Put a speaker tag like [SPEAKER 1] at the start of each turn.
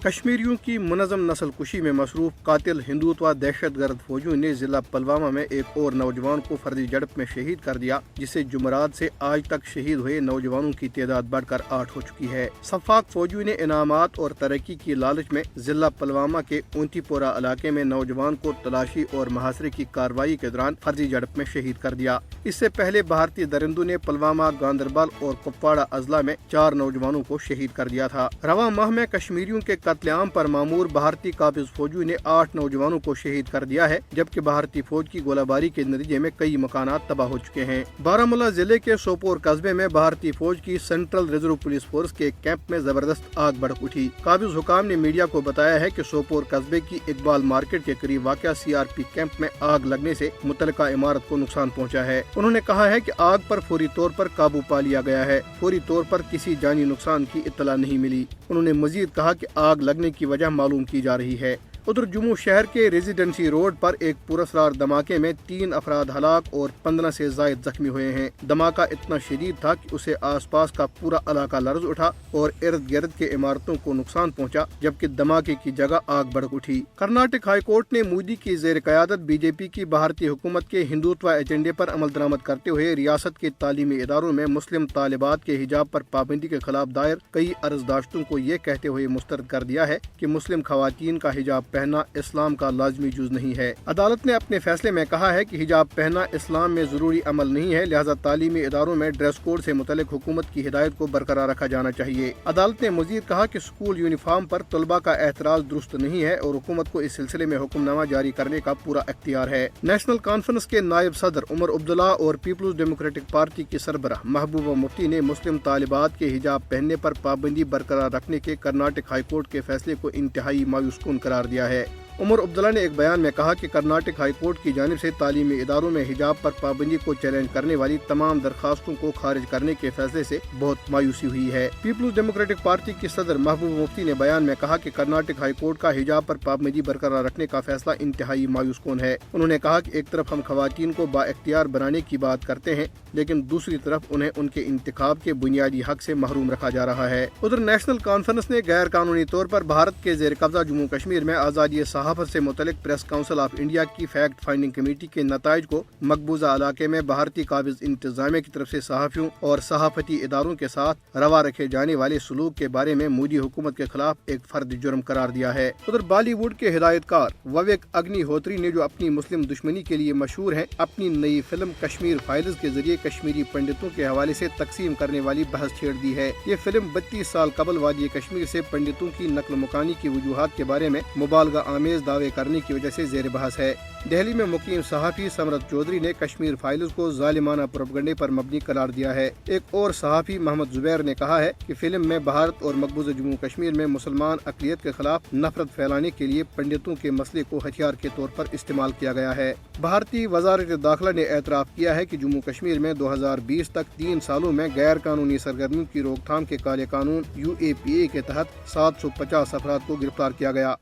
[SPEAKER 1] کشمیریوں کی منظم نسل کشی میں مصروف قاتل ہندوتوا دہشت گرد فوجیوں نے ضلع پلوامہ میں ایک اور نوجوان کو فرضی جھڑپ میں شہید کر دیا، جسے جمعرات سے آج تک شہید ہوئے نوجوانوں کی تعداد بڑھ کر 8 ہو چکی ہے۔ سفاق فوجیوں نے انعامات اور ترقی کی لالچ میں ضلع پلوامہ کے اونتی پورہ علاقے میں نوجوان کو تلاشی اور محاصرے کی کارروائی کے دوران فرضی جھڑپ میں شہید کر دیا۔ اس سے پہلے بھارتی درندوں نے پلوامہ، گاندربل اور کپواڑہ اضلاع میں 4 نوجوانوں کو شہید کر دیا تھا۔ رواں ماہ میں کشمیریوں کے قتل عام پر مامور بھارتی قابض فوجیوں نے 8 نوجوانوں کو شہید کر دیا ہے، جبکہ بھارتی فوج کی گولہ باری کے نتیجے میں کئی مکانات تباہ ہو چکے ہیں۔ بارامولہ ضلع کے سوپور قصبے میں بھارتی فوج کی سینٹرل ریزرو پولیس فورس کے کیمپ میں زبردست آگ بھڑک اٹھی۔ قابض حکام نے میڈیا کو بتایا ہے کہ سوپور قصبے کی اقبال مارکیٹ کے قریب واقع CRP کیمپ میں آگ لگنے سے متعلقہ عمارت کو نقصان پہنچا ہے۔ انہوں نے کہا ہے کہ آگ پر فوری طور پر قابو پا لیا گیا ہے، فوری طور پر کسی جانی نقصان کی اطلاع نہیں ملی۔ انہوں نے مزید کہا کہ آگ لگنے کی وجہ معلوم کی جا رہی ہے۔ ادھر جموں شہر کے ریزیڈنسی روڈ پر ایک پراسرار دھماکے میں 3 افراد ہلاک اور 15 سے زائد زخمی ہوئے ہیں۔ دھماکہ اتنا شدید تھا کہ اسے آس پاس کا پورا علاقہ لرز اٹھا اور ارد گرد کے عمارتوں کو نقصان پہنچا، جبکہ دھماکے کی جگہ آگ بھڑک اٹھی۔ کرناٹک ہائی کورٹ نے مودی کی زیر قیادت BJP کی بھارتی حکومت کے ہندوتوا ایجنڈے پر عمل درآمد کرتے ہوئے ریاست کے تعلیمی اداروں میں مسلم طالبات کے حجاب پر پابندی کے خلاف دائر کئی عرضداشتوں کو یہ کہتے ہوئے مسترد کر دیا ہے کہ مسلم خواتین کا حجاب پہننا اسلام کا لازمی جز نہیں ہے۔ عدالت نے اپنے فیصلے میں کہا ہے کہ حجاب پہننا اسلام میں ضروری عمل نہیں ہے، لہذا تعلیمی اداروں میں ڈریس کوڈ سے متعلق حکومت کی ہدایت کو برقرار رکھا جانا چاہیے۔ عدالت نے مزید کہا کہ اسکول یونیفارم پر طلباء کا اعتراض درست نہیں ہے اور حکومت کو اس سلسلے میں حکم نامہ جاری کرنے کا پورا اختیار ہے۔ نیشنل کانفرنس کے نائب صدر عمر عبداللہ اور پیپلز ڈیموکریٹک پارٹی کی سربراہ محبوبہ مفتی نے مسلم طالبات کے حجاب پہننے پر پابندی برقرار رکھنے کے کرناٹک ہائی کورٹ کے فیصلے کو انتہائی مایوس کن قرار دیا ہے۔ عمر عبداللہ نے ایک بیان میں کہا کہ کرناٹک ہائی کورٹ کی جانب سے تعلیمی اداروں میں حجاب پر پابندی کو چیلنج کرنے والی تمام درخواستوں کو خارج کرنے کے فیصلے سے بہت مایوسی ہوئی ہے۔ پیپلز ڈیموکریٹک پارٹی کی صدر محبوبہ مفتی نے بیان میں کہا کہ کرناٹک ہائی کورٹ کا حجاب پر پابندی برقرار رکھنے کا فیصلہ انتہائی مایوس کن ہے۔ انہوں نے کہا کہ ایک طرف ہم خواتین کو با اختیار بنانے کی بات کرتے ہیں، لیکن دوسری طرف انہیں ان کے انتخاب کے بنیادی حق سے محروم رکھا جا رہا ہے۔ ادھر نیشنل کانفرنس نے غیر قانونی طور پر بھارت کے زیر قبضہ جموں کشمیر میں آزادی صحافت سے متعلق پریس کونسل آف انڈیا کی فیکٹ فائنڈنگ کمیٹی کے نتائج کو مقبوضہ علاقے میں بھارتی قابض انتظامیہ کی طرف سے صحافیوں اور صحافتی اداروں کے ساتھ روا رکھے جانے والے سلوک کے بارے میں مودی حکومت کے خلاف ایک فرد جرم قرار دیا ہے۔ ادھر بالی ووڈ کے ہدایت کار وویک اگنی ہوتری نے، جو اپنی مسلم دشمنی کے لیے مشہور ہیں، اپنی نئی فلم کشمیر فائلز کے ذریعے کشمیری پنڈتوں کے حوالے سے تقسیم کرنے والی بحث چھیڑ دی ہے۔ یہ فلم 32 سال قبل وادی کشمیر سے پنڈتوں کی نقل مکانی کی وجوہات کے بارے میں مبالغہ آمیز دعوے کرنے کی وجہ سے زیر بحث ہے۔ دہلی میں مقیم صحافی سمرت چودھری نے کشمیر فائلز کو ظالمانہ پروپیگنڈے پر مبنی قرار دیا ہے۔ ایک اور صحافی محمد زبیر نے کہا ہے کہ فلم میں بھارت اور مقبوضہ جموں کشمیر میں مسلمان اقلیت کے خلاف نفرت پھیلانے کے لیے پنڈتوں کے مسئلے کو ہتھیار کے طور پر استعمال کیا گیا ہے۔ بھارتی وزارت داخلہ نے اعتراف کیا ہے کہ جموں کشمیر میں 2020 تک 3 سالوں میں غیر قانونی سرگرمیوں کی روک تھام کے کالے قانون UAPA کے تحت 750 افراد کو گرفتار کیا گیا۔